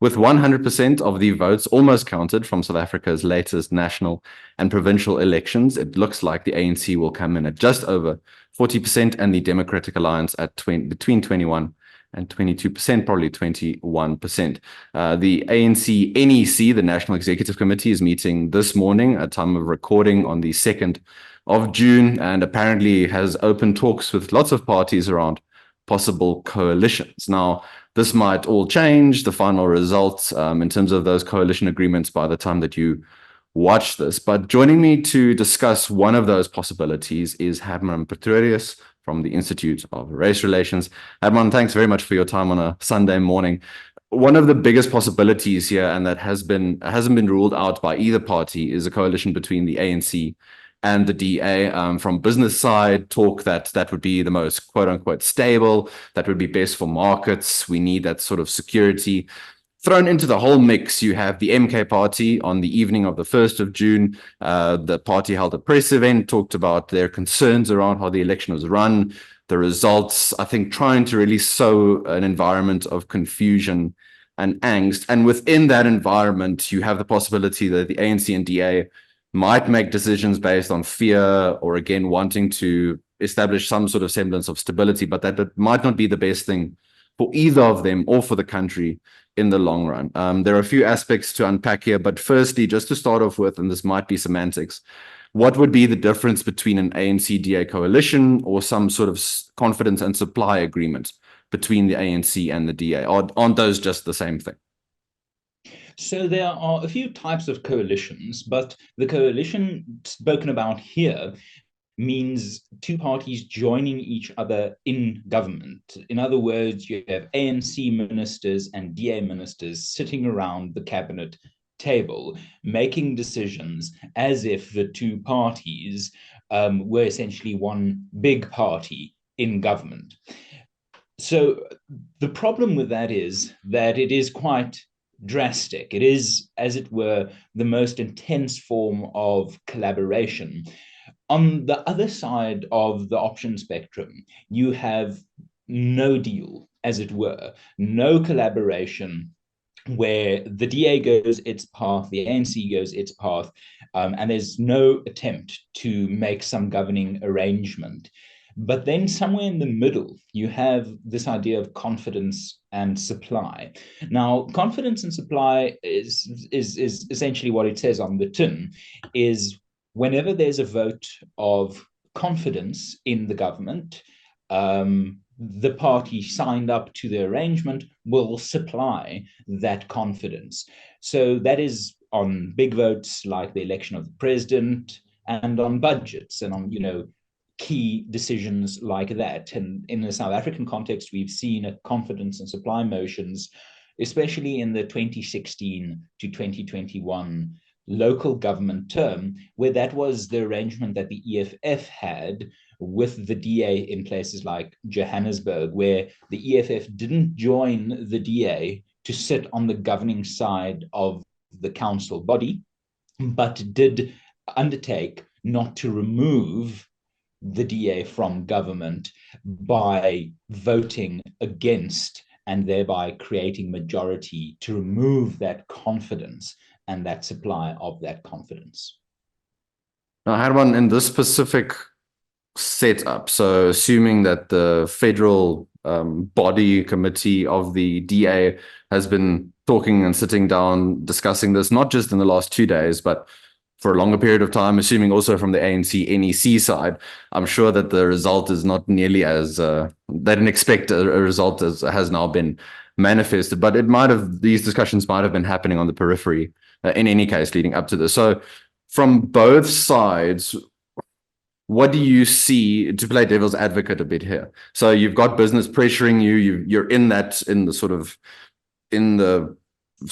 With 100% of the votes almost counted from South Africa's latest national and provincial elections, it looks like the ANC will come in at just over 40% and the Democratic Alliance at between 21 and 22%, probably 21%. The ANC NEC, the National Executive Committee, is meeting this morning at time of recording on the 2nd of June, and apparently has open talks with lots of parties around possible coalitions. Now, this might all change, the final results in terms of those coalition agreements by the time that you watch this. But joining me to discuss one of those possibilities is Hermann Pretorius from the Institute of Race Relations. Hermann, thanks very much for your time on a Sunday morning. One of the biggest possibilities here, and that hasn't been ruled out by either party, is a coalition between the ANC and the DA. From business side, talk that would be the most quote unquote stable, that would be best for markets. We need that sort of security. Thrown into the whole mix, you have the MK party on the evening of the 1st of June. The party held a press event, talked about their concerns around how the election was run, the results, I think trying to really sow an environment of confusion and angst. And within that environment, you have the possibility that the ANC and DA might make decisions based on fear or, again, wanting to establish some sort of semblance of stability, but that might not be the best thing for either of them or for the country in the long run. There are a few aspects to unpack here, but firstly, just to start off with, and this might be semantics, what would be the difference between an ANC-DA coalition or some sort of confidence and supply agreement between the ANC and the DA? Aren't those just the same thing? So there are a few types of coalitions, but the coalition spoken about here means two parties joining each other in government. In other words, you have ANC ministers and DA ministers sitting around the cabinet table, making decisions as if the two parties were essentially one big party in government. So the problem with that is that it is quite drastic. It is, as it were, the most intense form of collaboration. On the other side of the option spectrum, you have no deal, as it were, no collaboration, where the DA goes its path, the ANC goes its path, and there's no attempt to make some governing arrangement. But then somewhere in the middle, you have this idea of confidence and supply. Now, confidence and supply is essentially what it says on the tin, is whenever there's a vote of confidence in the government, the party signed up to the arrangement will supply that confidence. So that is on big votes like the election of the president, and on budgets, and on, key decisions like that. And in the South African context, we've seen a confidence and supply motions, especially in the 2016 to 2021 local government term, where that was the arrangement that the EFF had with the DA in places like Johannesburg, where the EFF didn't join the DA to sit on the governing side of the council body, but did undertake not to remove the DA from government by voting against and thereby creating majority to remove that confidence and that supply of that confidence. Now, Herman, in this specific setup, so assuming that the federal body committee of the DA has been talking and sitting down discussing this, not just in the last 2 days, but for a longer period of time, assuming also from the ANC NEC side, I'm sure that the result is not nearly as they didn't expect a result as has now been manifested. But these discussions might have been happening on the periphery in any case leading up to this. So from both sides, what do you see, to play devil's advocate a bit here? So you've got business pressuring you, you're in the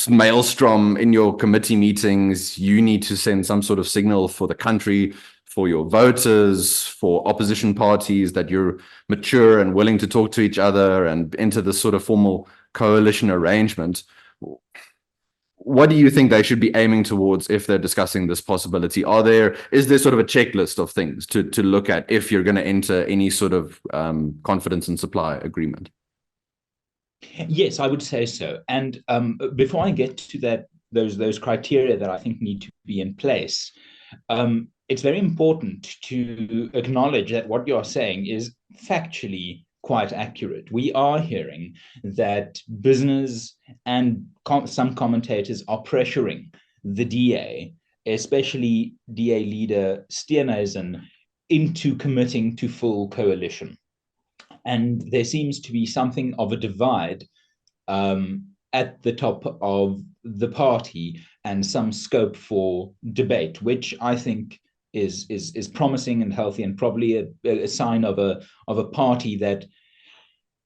maelstrom in your committee meetings. You need to send some sort of signal for the country, for your voters, for opposition parties, that you're mature and willing to talk to each other and enter this sort of formal coalition arrangement. What do you think they should be aiming towards if they're discussing this possibility? Is there sort of a checklist of things to look at if you're going to enter any sort of confidence and supply agreement? Yes, I would say so. And before I get to that, those criteria that I think need to be in place, it's very important to acknowledge that what you're saying is factually quite accurate. We are hearing that business and some commentators are pressuring the DA, especially DA leader Steenhuisen, into committing to full coalition. And there seems to be something of a divide at the top of the party and some scope for debate, which I think is promising and healthy, and probably a sign of a party that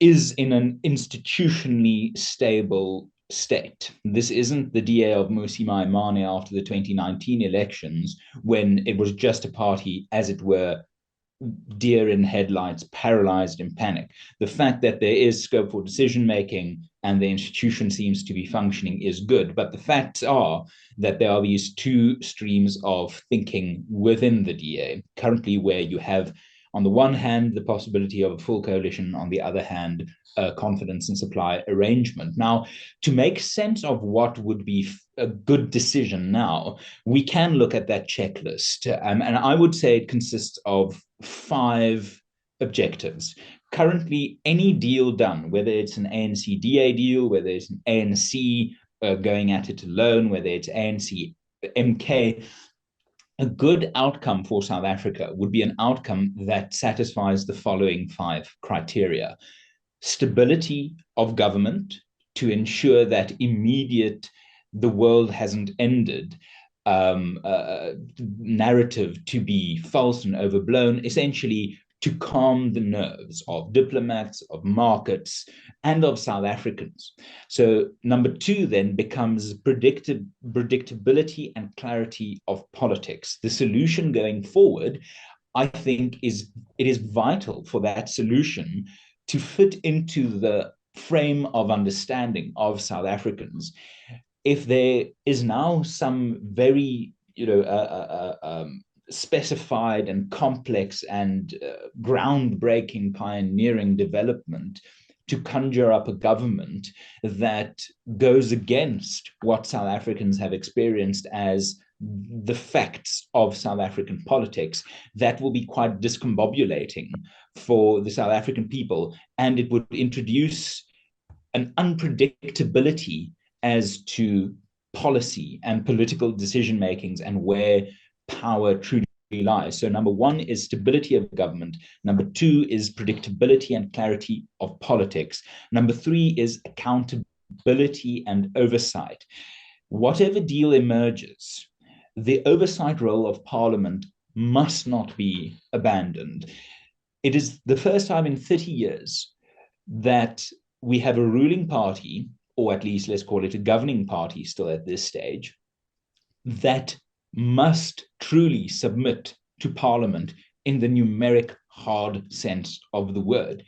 is in an institutionally stable state. This isn't the DA of Musi Maimane after the 2019 elections, when it was just a party, as it were, deer in headlights, paralyzed in panic. The fact that there is scope for decision making and the institution seems to be functioning is good. But the facts are that there are these two streams of thinking within the DA currently, where you have, on the one hand, the possibility of a full coalition, on the other hand, a confidence and supply arrangement. Now, to make sense of what would be a good decision now, we can look at that checklist. And I would say it consists of 5 objectives. Currently, any deal done, whether it's an ANC-DA deal, whether it's an ANC going at it alone, whether it's ANC-MK, a good outcome for South Africa would be an outcome that satisfies the following 5 criteria: stability of government to ensure that the world hasn't ended, narrative to be false and overblown, essentially to calm the nerves of diplomats, of markets, and of South Africans. So number 2 then becomes predictability and clarity of politics. The solution going forward, I think, it is vital for that solution to fit into the frame of understanding of South Africans. If there is now some very specified and complex and groundbreaking pioneering development to conjure up a government that goes against what South Africans have experienced as the facts of South African politics, that will be quite discombobulating for the South African people, and it would introduce an unpredictability as to policy and political decision makings and where power truly lies. So number 1 is stability of government. Number 2 is predictability and clarity of politics. Number 3 is accountability and oversight. Whatever deal emerges, the oversight role of Parliament must not be abandoned. It is the first time in 30 years that we have a ruling party, or at least let's call it a governing party still at this stage, that must truly submit to Parliament in the numeric hard sense of the word.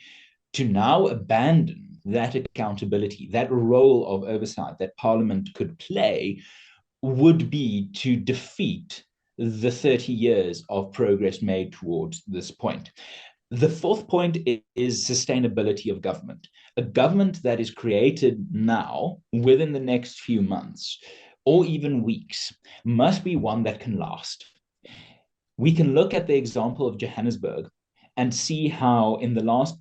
To now abandon that accountability, that role of oversight that Parliament could play, would be to defeat the 30 years of progress made towards this point. The 4th point is sustainability of government. A government that is created now, within the next few months, or even weeks, must be one that can last. We can look at the example of Johannesburg and see how in the last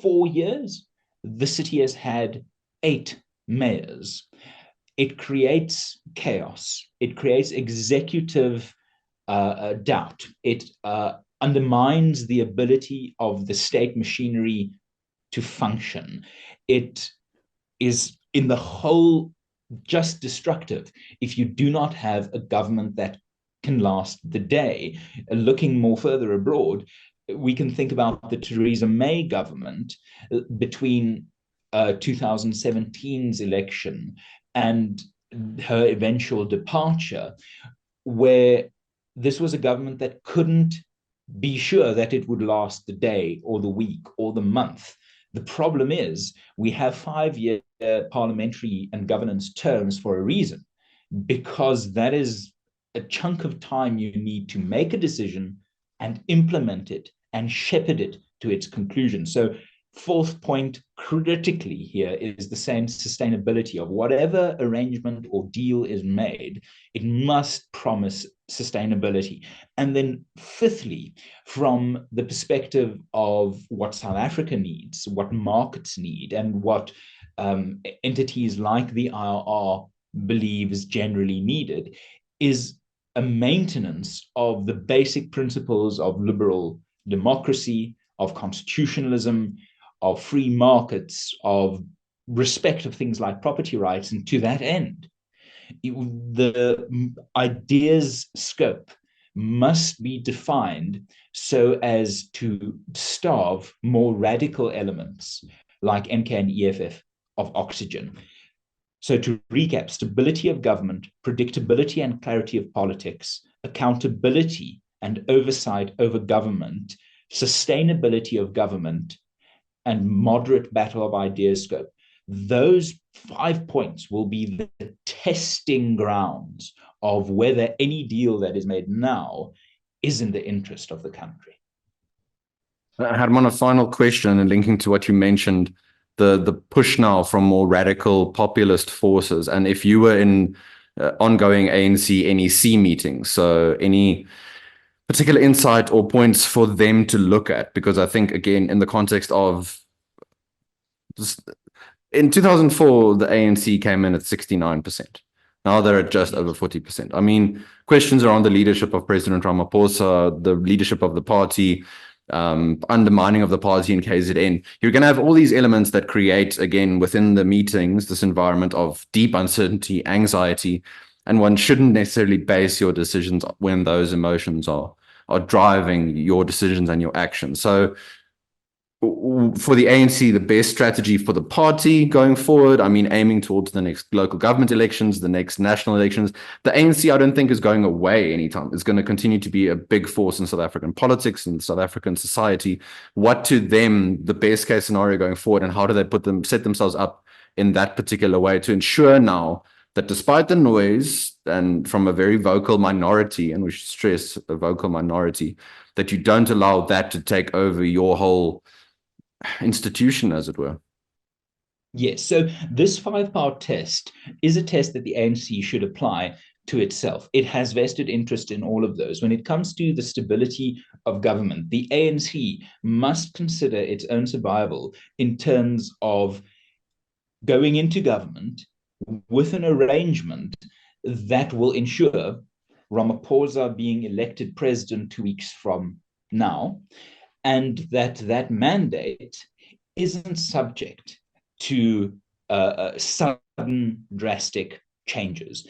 4 years, the city has had 8 mayors. It creates chaos. It creates executive doubt. It undermines the ability of the state machinery to function. It is, in the whole, just destructive if you do not have a government that can last the day. Looking more further abroad, we can think about the Theresa May government between 2017's election and her eventual departure, where this was a government that couldn't be sure that it would last the day or the week or the month. The problem is we have 5-year parliamentary and governance terms for a reason, because that is a chunk of time you need to make a decision and implement it and shepherd it to its conclusion. So fourth point critically here is the same sustainability of whatever arrangement or deal is made. It must promise sustainability. And then fifthly, from the perspective of what South Africa needs, what markets need, and what entities like the IRR believes generally needed, is a maintenance of the basic principles of liberal democracy, of constitutionalism, of free markets, of respect of things like property rights. And to that end, the ideas scope must be defined so as to starve more radical elements like MK and EFF of oxygen. So to recap, stability of government, predictability and clarity of politics, accountability and oversight over government, sustainability of government, and moderate battle of ideas scope. Those 5 points will be the testing grounds of whether any deal that is made now is in the interest of the country. I had one final question, and linking to what you mentioned, the push now from more radical populist forces. And if you were in ongoing ANC NEC meetings, so any particular insight or points for them to look at? Because I think, again, in the context of in 2004, the ANC came in at 69%. Now they're at just over 40%. I mean, questions around the leadership of President Ramaphosa, the leadership of the party, undermining of the party in KZN. You're going to have all these elements that create, again, within the meetings, this environment of deep uncertainty, anxiety, and one shouldn't necessarily base your decisions when those emotions are driving your decisions and your actions. So for the ANC, the best strategy for the party going forward, I mean, aiming towards the next local government elections, the next national elections, the ANC, I don't think, is going away anytime. It's going to continue to be a big force in South African politics and South African society. What to them, the best case scenario going forward, and how do they set themselves up in that particular way to ensure now that despite the noise and from a very vocal minority, and we should stress a vocal minority, that you don't allow that to take over your whole institution, as it were? Yes, so this 5-part test is a test that the ANC should apply to itself. It has vested interest in all of those. When it comes to the stability of government, the ANC must consider its own survival in terms of going into government with an arrangement that will ensure Ramaphosa being elected president 2 weeks from now, and that mandate isn't subject to sudden drastic changes.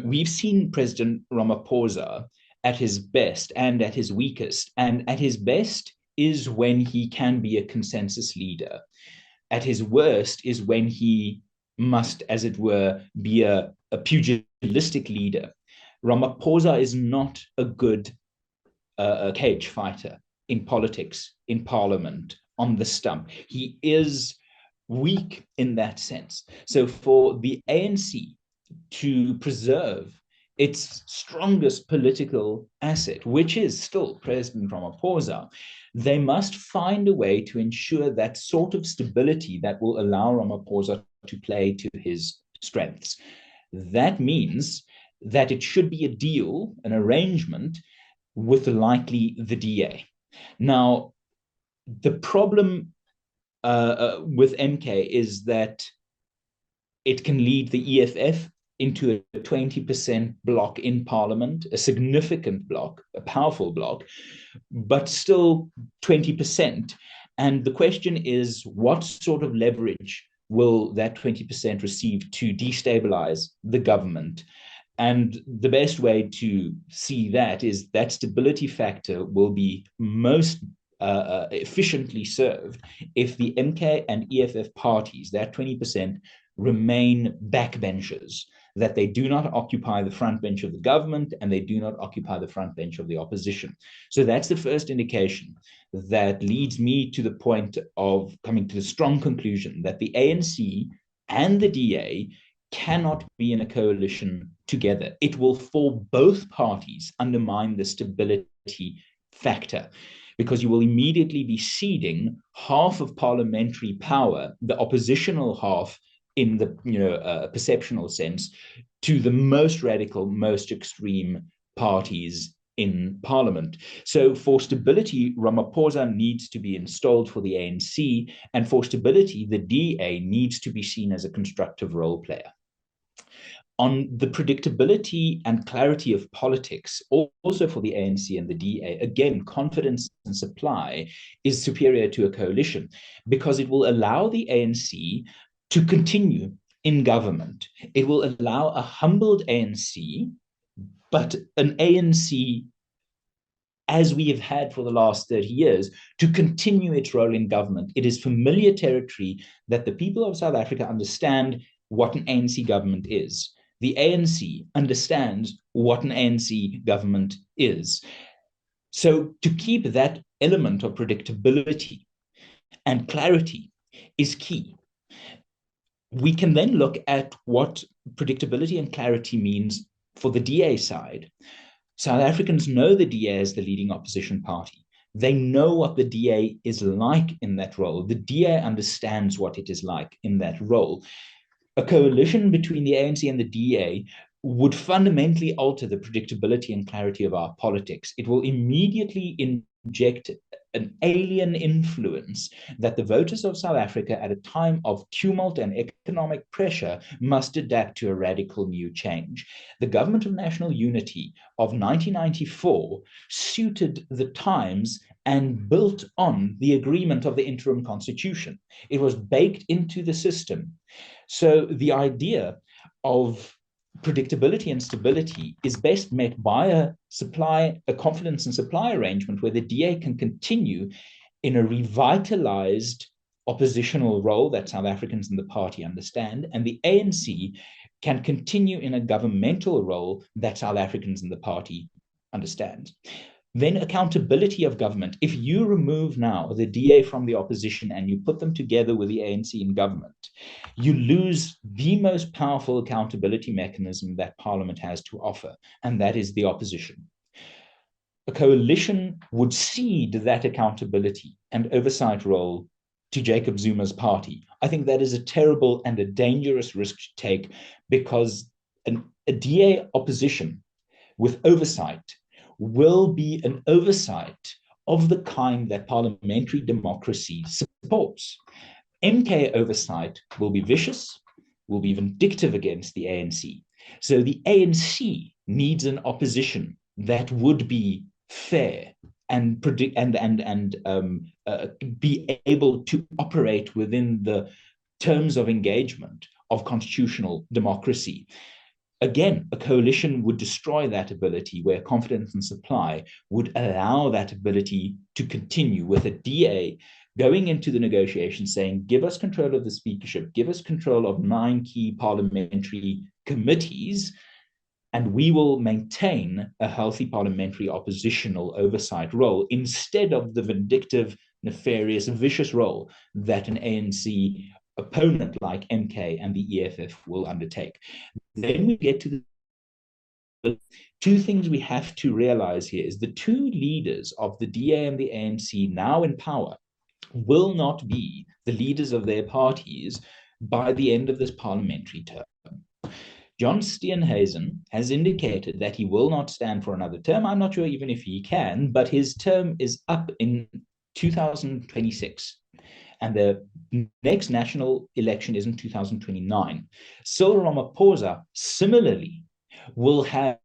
We've seen President Ramaphosa at his best and at his weakest, and at his best is when he can be a consensus leader. At his worst is when he must, as it were, be a pugilistic leader. Ramaphosa is not a good cage fighter in politics, in parliament, on the stump. He is weak in that sense. So for the ANC to preserve its strongest political asset, which is still President Ramaphosa, they must find a way to ensure that sort of stability that will allow Ramaphosa to play to his strengths. That means that it should be a deal, an arrangement with likely the DA. Now, the problem with MK is that it can lead the EFF into a 20% block in parliament, a significant block, a powerful block, but still 20%. And the question is, what sort of leverage will that 20% receive to destabilize the government? And the best way to see that is that stability factor will be most efficiently served if the MK and EFF parties, that 20%, remain backbenchers, that they do not occupy the front bench of the government and they do not occupy the front bench of the opposition. So that's the first indication that leads me to the point of coming to the strong conclusion that the ANC and the DA cannot be in a coalition together. It will, for both parties, undermine the stability factor. because you will immediately be ceding half of parliamentary power, the oppositional half in the perceptional sense, to the most radical, most extreme parties in parliament. So for stability, Ramaphosa needs to be installed for the ANC, and for stability, the DA needs to be seen as a constructive role player. On the predictability and clarity of politics, also for the ANC and the DA, again, confidence and supply is superior to a coalition because it will allow the ANC to continue in government. It will allow a humbled ANC, but an ANC as we have had for the last 30 years, to continue its role in government. It is familiar territory that the people of South Africa understand what an ANC government is. The ANC understands what an ANC government is. So to keep that element of predictability and clarity is key. We can then look at what predictability and clarity means for the DA side. South Africans know the DA as the leading opposition party. They know what the DA is like in that role. The DA understands what it is like in that role. A coalition between the ANC and the DA would fundamentally alter the predictability and clarity of our politics. It will immediately inject an alien influence that the voters of South Africa at a time of tumult and economic pressure must adapt to a radical new change. The Government of National Unity of 1994 suited the times and built on the agreement of the interim constitution. It was baked into the system. So the idea of predictability and stability is best met by a confidence and supply arrangement where the DA can continue in a revitalized oppositional role that South Africans in the party understand, and the ANC can continue in a governmental role that South Africans in the party understand. Then accountability of government. If you remove now the DA from the opposition and you put them together with the ANC in government, you lose the most powerful accountability mechanism that Parliament has to offer, and that is the opposition. A coalition would cede that accountability and oversight role to Jacob Zuma's party. I think that is a terrible and a dangerous risk to take because a DA opposition with oversight will be an oversight of the kind that parliamentary democracy supports. MK oversight will be vicious, will be vindictive against the ANC. So the ANC needs an opposition that would be fair and be able to operate within the terms of engagement of constitutional democracy. Again, a coalition would destroy that ability, where confidence and supply would allow that ability to continue, with a DA going into the negotiations saying, give us control of the speakership, give us control of 9 key parliamentary committees, and we will maintain a healthy parliamentary oppositional oversight role instead of the vindictive, nefarious, vicious role that an ANC opponent like MK and the EFF will undertake. Then we get to the 2 things we have to realize here is the 2 leaders of the DA and the ANC now in power will not be the leaders of their parties by the end of this parliamentary term. John Steenhuisen has indicated that he will not stand for another term. I'm not sure even if he can, but his term is up in 2026. And the next national election is in 2029. Cyril Ramaphosa, similarly, will have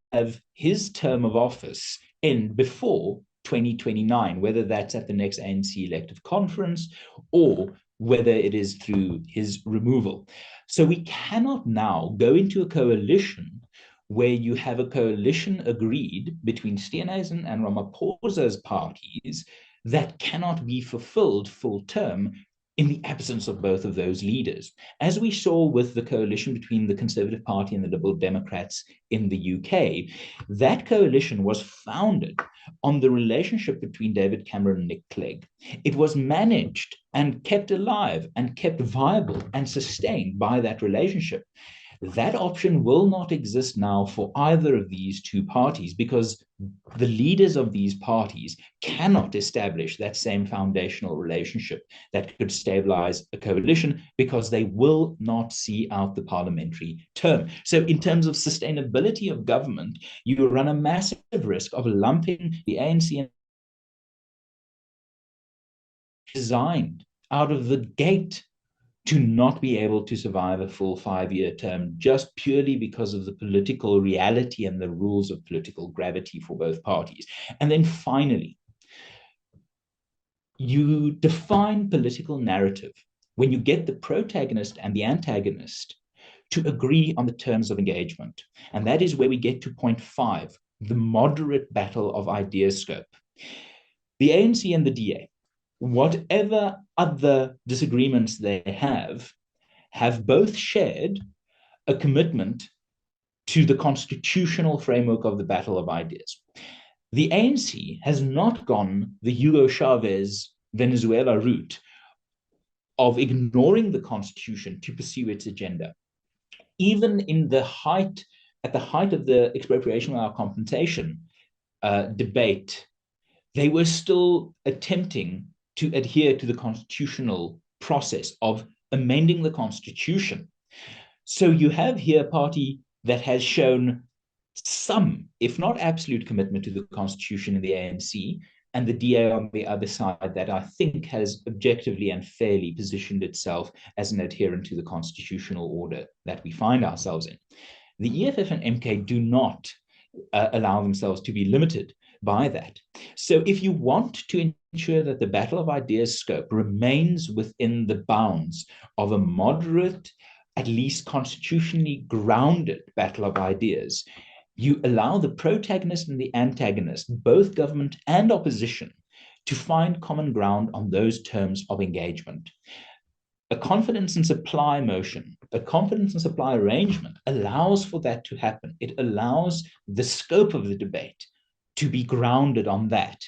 his term of office end before 2029, whether that's at the next ANC elective conference or whether it is through his removal. So we cannot now go into a coalition where you have a coalition agreed between Steenhuisen and Ramaphosa's parties that cannot be fulfilled full term in the absence of both of those leaders. As we saw with the coalition between the Conservative Party and the Liberal Democrats in the UK, that coalition was founded on the relationship between David Cameron and Nick Clegg. It was managed and kept alive and kept viable and sustained by that relationship. That option will not exist now for either of these two parties, because the leaders of these parties cannot establish that same foundational relationship that could stabilize a coalition, because they will not see out the parliamentary term. So in terms of sustainability of government, you run a massive risk of lumping the ANC and designed out of the gate to not be able to survive a full 5-year term, just purely because of the political reality and the rules of political gravity for both parties. And then finally, you define political narrative when you get the protagonist and the antagonist to agree on the terms of engagement. And that is where we get to point 5, the moderate battle of ideas scope. The ANC and the DA, whatever other disagreements they have both shared a commitment to the constitutional framework of the battle of ideas. The ANC has not gone the Hugo Chavez Venezuela route of ignoring the constitution to pursue its agenda. Even at the height of the expropriation without compensation debate, they were still attempting to adhere to the constitutional process of amending the constitution. So you have here a party that has shown some, if not absolute, commitment to the constitution in the ANC, and the DA on the other side that I think has objectively and fairly positioned itself as an adherent to the constitutional order that we find ourselves in. The EFF and MK do not allow themselves to be limited by that. So if you want to ensure that the battle of ideas scope remains within the bounds of a moderate, at least constitutionally grounded battle of ideas, you allow the protagonist and the antagonist, both government and opposition, to find common ground on those terms of engagement. A confidence and supply motion, a confidence and supply arrangement allows for that to happen. It allows the scope of the debate to be grounded on that.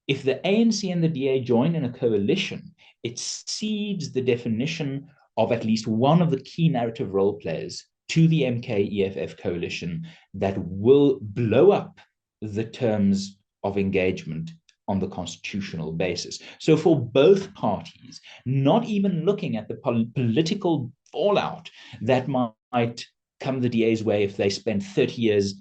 If the ANC and the DA join in a coalition, it cedes the definition of at least one of the key narrative role players to the MK-EFF coalition that will blow up the terms of engagement on the constitutional basis. So for both parties, not even looking at the political fallout that might come the DA's way if they spend 30 years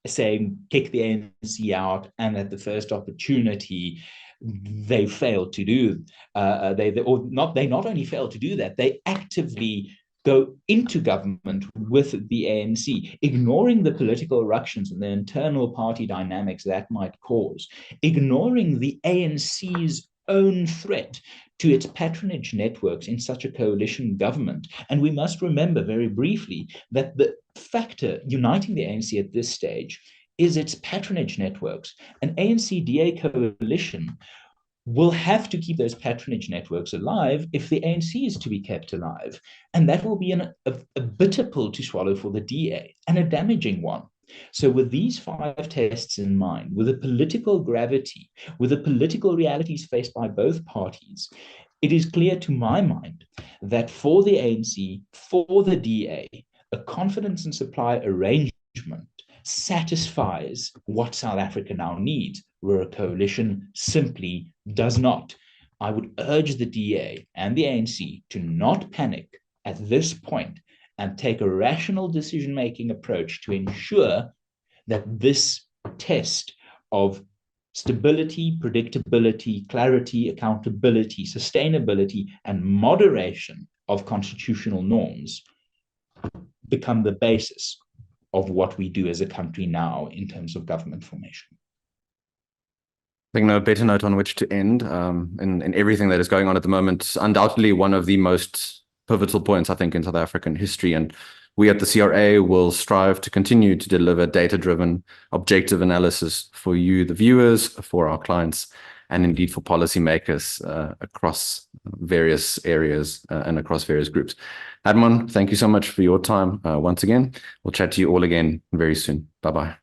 saying kick the ANC out, and at the first opportunity they failed to do. They not only failed to do that, they actively go into government with the ANC, ignoring the political ructions and the internal party dynamics that might cause, ignoring the ANC's own threat to its patronage networks in such a coalition government. And we must remember very briefly that the factor uniting the ANC at this stage is its patronage networks. An ANC-DA coalition will have to keep those patronage networks alive if the ANC is to be kept alive. And that will be a bitter pill to swallow for the DA, and a damaging one. So with these 5 tests in mind, with the political gravity, with the political realities faced by both parties, it is clear to my mind that for the ANC, for the DA, a confidence and supply arrangement satisfies what South Africa now needs, where a coalition simply does not. I would urge the DA and the ANC to not panic at this point and take a rational decision-making approach to ensure that this test of stability, predictability, clarity, accountability, sustainability, and moderation of constitutional norms become the basis of what we do as a country now in terms of government formation. I think no better note on which to end in everything that is going on at the moment. Undoubtedly one of the most pivotal points, I think, in South African history. And we at the CRA will strive to continue to deliver data-driven, objective analysis for you, the viewers, for our clients, and indeed for policymakers across various areas and across various groups. Hermann, thank you so much for your time once again. We'll chat to you all again very soon. Bye-bye.